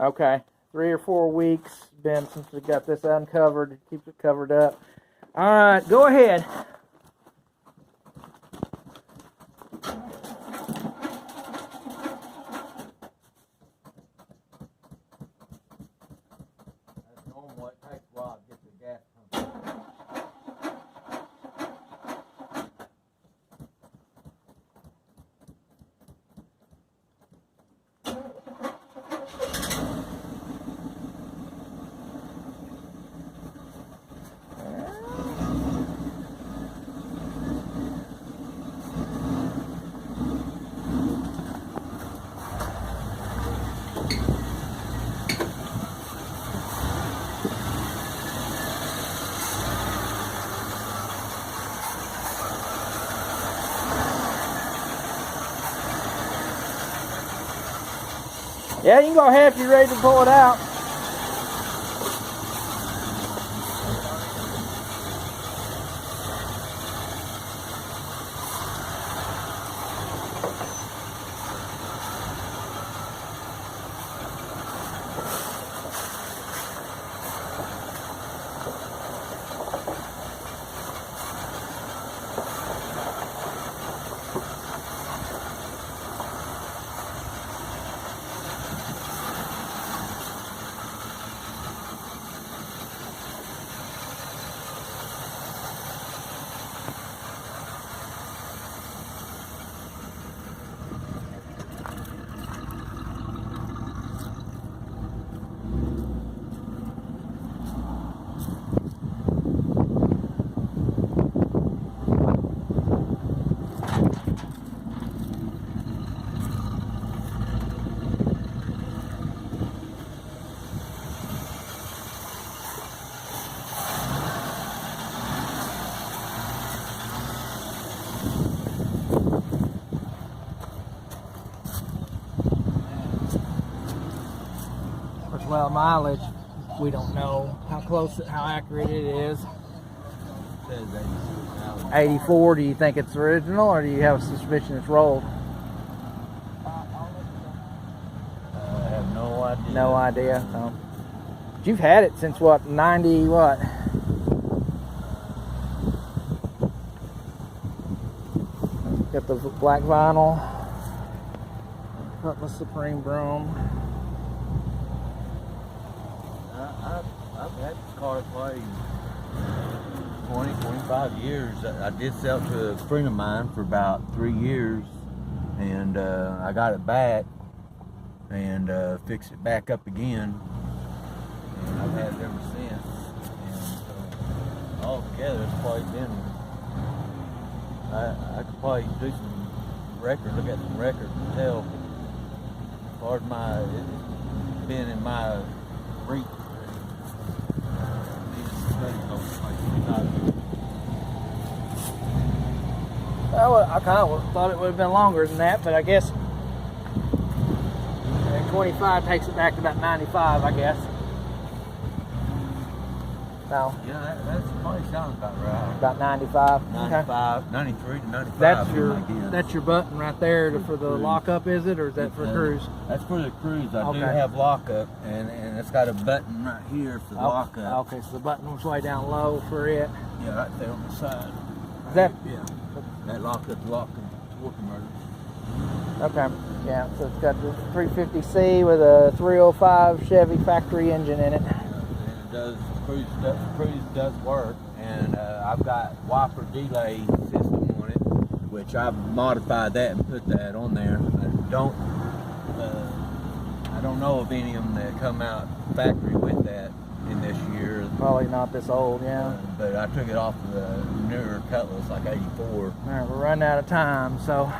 Okay, 3 or 4 weeks been since we got this uncovered. It keeps it covered up. All right, go ahead. That's normal. It takes a while to get the gas pumping. Yeah, you can go ahead if you're ready to pull it out. Well, mileage, we don't know how accurate it is. It says 86,000. 84, do you think it's original, or do you have a suspicion it's rolled? I have no idea. No idea. No. But you've had it since what, 90 what? Got the black vinyl. Cutlass Supreme Brougham. I've had this car probably 20, 25 years. I did sell it to a friend of mine for about 3 years, and I got it back and fixed it back up again, and I've had it ever since. And so altogether, it's probably been, I could probably do some records, look at some records and tell as far as it's been in my reach. Well, I kind of thought it would have been longer than that, but I guess 25 takes it back to about 95, I guess. No. Yeah, that probably sounds about right. About 95. 95, Okay. 93 to 95. That's your button right there for the lockup, is it, or is that for cruise? That's for the cruise. I do Okay. have lockup, and it's got a button right here for the lockup. Okay, so the button was way down low for it. Yeah, right there on the side. Is that? Yeah. That lockup's locking torque converter. Okay. Yeah. So it's got the 350C with a 305 Chevy factory engine in it. And it does cruise does work, and I've got wiper delay system on it, which I've modified that and put that on there. I don't know of any of them that come out factory with that in this year. Probably not this old, yeah. But I took it off of the newer Cutlass, like 84. All right, we're running out of time, so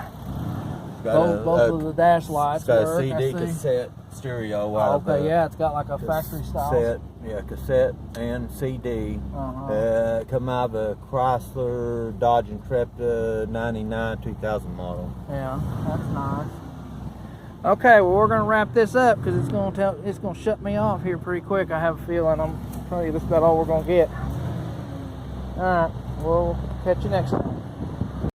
Got both of the dash lights It's got work. a CD cassette stereo. Okay, yeah, it's got like a factory style. Cassette, yeah, cassette and CD. Come out of a Chrysler Dodge Intrepid 99 2000 model. Yeah, that's nice. Okay, well, we're gonna wrap this up because it's gonna shut me off here pretty quick. I have a feeling I'm probably that's about all we're gonna get. All right, we'll catch you next time.